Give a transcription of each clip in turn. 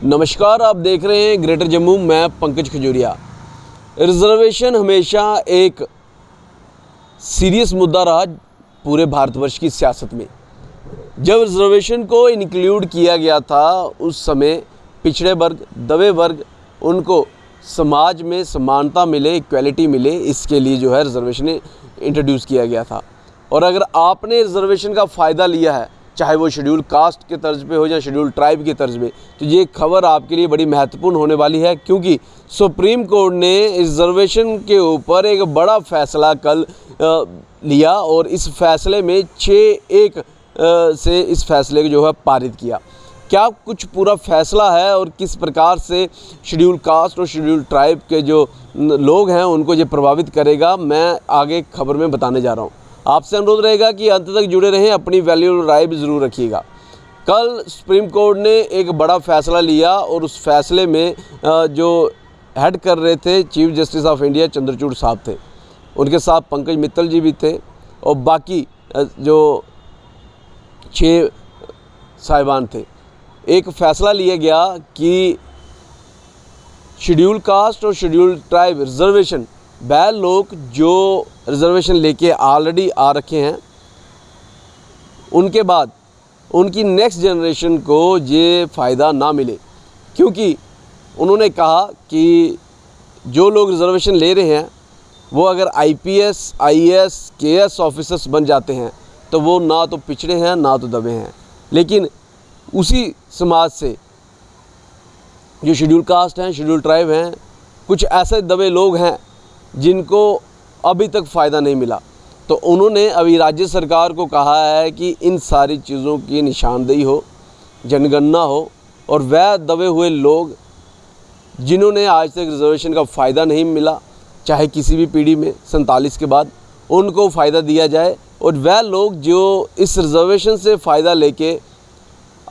नमस्कार, आप देख रहे हैं ग्रेटर जम्मू। मैं पंकज खजूरिया। रिजर्वेशन हमेशा एक सीरियस मुद्दा रहा पूरे भारतवर्ष की सियासत में। जब रिजर्वेशन को इंक्लूड किया गया था उस समय पिछड़े वर्ग, दबे वर्ग, उनको समाज में समानता मिले, इक्वलिटी मिले, इसके लिए जो है रिजर्वेशन इंट्रोड्यूस किया गया था। और अगर आपने रिजर्वेशन का फ़ायदा लिया है, चाहे वो शेड्यूल कास्ट के तर्ज पे हो या शेड्यूल ट्राइब के तर्ज पे, तो ये खबर आपके लिए बड़ी महत्वपूर्ण होने वाली है, क्योंकि सुप्रीम कोर्ट ने रिजर्वेशन के ऊपर एक बड़ा फैसला कल लिया और इस फैसले में 6-1 से इस फैसले को जो है पारित किया। क्या कुछ पूरा फैसला है और किस प्रकार से शेड्यूल कास्ट और शेड्यूल ट्राइब के जो लोग हैं उनको ये प्रभावित करेगा, मैं आगे खबर में बताने जा रहा हूँ। आपसे अनुरोध रहेगा कि अंत तक जुड़े रहें, अपनी वैल्यूएबल राय भी ज़रूर रखिएगा। कल सुप्रीम कोर्ट ने एक बड़ा फ़ैसला लिया और उस फैसले में जो हेड कर रहे थे chief justice of India Chandrachud साहब थे, उनके साथ पंकज मित्तल जी भी थे और बाकी जो 6 साहिबान थे। एक फ़ैसला लिया गया कि शेड्यूल कास्ट और शेड्यूल ट्राइब रिजर्वेशन वह लोग जो रिजर्वेशन लेके ऑलरेडी आ रखे हैं, उनके बाद उनकी नेक्स्ट जनरेशन को ये फ़ायदा ना मिले, क्योंकि उन्होंने कहा कि जो लोग रिजर्वेशन ले रहे हैं वो अगर IPS, IAS, KS ऑफिसर्स बन जाते हैं तो वो ना तो पिछड़े हैं ना तो दबे हैं। लेकिन उसी समाज से जो शेड्यूल कास्ट हैं, शेड्यूल ट्राइब हैं, कुछ ऐसे दबे लोग हैं जिनको अभी तक फ़ायदा नहीं मिला। तो उन्होंने अभी राज्य सरकार को कहा है कि इन सारी चीज़ों की निशानदेही हो, जनगणना हो और वह दबे हुए लोग जिन्होंने आज तक रिजर्वेशन का फ़ायदा नहीं मिला, चाहे किसी भी पीढ़ी में 47 के बाद, उनको फ़ायदा दिया जाए। और वह लोग जो इस रिजर्वेशन से फ़ायदा लेके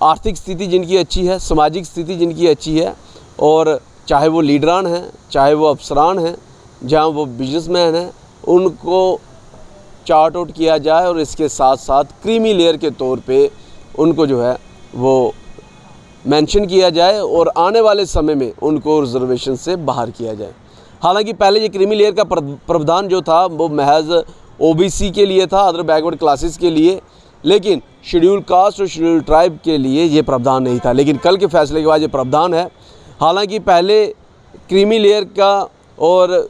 आर्थिक स्थिति जिनकी अच्छी है, सामाजिक स्थिति जिनकी अच्छी है, और चाहे वो लीडरान हैं, चाहे वो अफसरान हैं, जहाँ वो बिजनेसमैन हैं, उनको चार्ट आउट किया जाए और इसके साथ साथ क्रीमी लेयर के तौर पे उनको जो है वो मेंशन किया जाए और आने वाले समय में उनको रिजर्वेशन से बाहर किया जाए। हालांकि पहले ये क्रीमी लेयर का प्रावधान जो था वो महज OBC के लिए था, अदर बैकवर्ड क्लासेस के लिए, लेकिन शेड्यूल कास्ट और शेड्यूल ट्राइब के लिए ये प्रावधान नहीं था। लेकिन कल के फैसले के बाद ये प्रावधान है। हालांकि पहले क्रीमी लेयर का और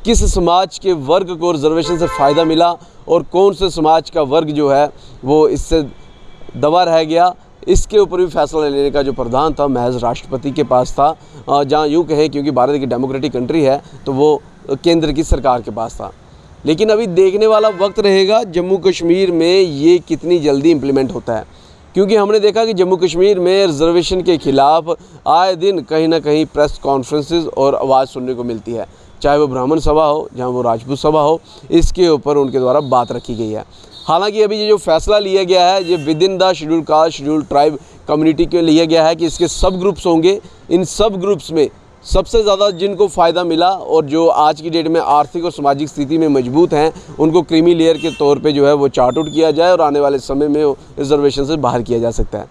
किस समाज के वर्ग को रिजर्वेशन से फ़ायदा मिला और कौन से समाज का वर्ग जो है वो इससे दबा रह गया, इसके ऊपर भी फैसला लेने का जो प्रावधान था महज राष्ट्रपति के पास था, जहाँ यूँ कहें क्योंकि भारत की डेमोक्रेटिक कंट्री है तो वो केंद्र की सरकार के पास था। लेकिन अभी देखने वाला वक्त रहेगा जम्मू कश्मीर में ये कितनी जल्दी इम्प्लीमेंट होता है, क्योंकि हमने देखा कि जम्मू कश्मीर में रिजर्वेशन के ख़िलाफ़ आए दिन कहीं ना कहीं प्रेस कॉन्फ्रेंसेस और आवाज़ सुनने को मिलती है, चाहे वो ब्राह्मण सभा हो, जहाँ वो राजपूत सभा हो, इसके ऊपर उनके द्वारा बात रखी गई है। हालांकि अभी ये जो फैसला लिया गया है ये with in the schedule caste, schedule tribe community के लिया गया है कि इसके सब ग्रुप्स होंगे। इन सब ग्रुप्स में सबसे ज़्यादा जिनको फ़ायदा मिला और जो आज की डेट में आर्थिक और सामाजिक स्थिति में मजबूत हैं, उनको क्रीमी लेयर के तौर पे जो है वो चार्ट आउट किया जाए और आने वाले समय में रिजर्वेशन से बाहर किया जा सकता है।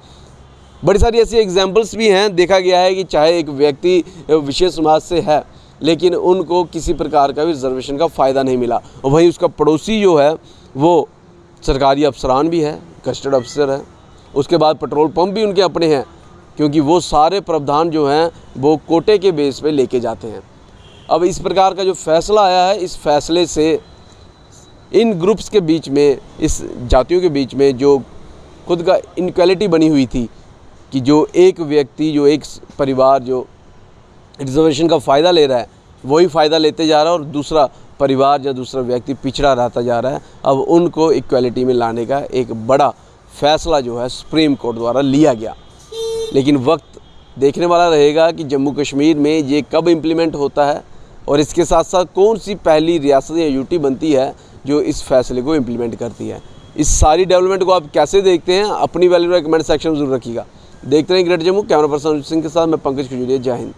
बड़ी सारी ऐसी एग्जांपल्स भी हैं। देखा गया है कि चाहे एक व्यक्ति विशेष समाज से है लेकिन उनको किसी प्रकार का भी रिजर्वेशन का फ़ायदा नहीं मिला, और वहीं उसका पड़ोसी जो है वो सरकारी अफसरान भी है, कस्टर्ड अफसर है, उसके बाद पेट्रोल पंप भी उनके अपने हैं, क्योंकि वो सारे प्रावधान जो हैं वो कोटे के बेस पे लेके जाते हैं। अब इस प्रकार का जो फैसला आया है, इस फैसले से इन ग्रुप्स के बीच में, इस जातियों के बीच में जो खुद का इनक्वालिटी बनी हुई थी कि जो एक व्यक्ति, जो एक परिवार जो रिजर्वेशन का फ़ायदा ले रहा है वही फ़ायदा लेते जा रहा है और दूसरा परिवार या दूसरा व्यक्ति पिछड़ा रहता जा रहा है। अब उनको इक्वलिटी में लाने का एक बड़ा फ़ैसला जो है सुप्रीम कोर्ट द्वारा लिया गया। लेकिन वक्त देखने वाला रहेगा कि जम्मू कश्मीर में ये कब इम्प्लीमेंट होता है और इसके साथ साथ कौन सी पहली रियासत या यूटी बनती है जो इस फैसले को इम्प्लीमेंट करती है। इस सारी डेवलपमेंट को आप कैसे देखते हैं, अपनी वैल्यू कमेंट सेक्शन में जरूर रखिएगा। देखते रहें greater Jammu. Camera person Singh के साथ मैं पंकज खजूरिया। जय हिंद।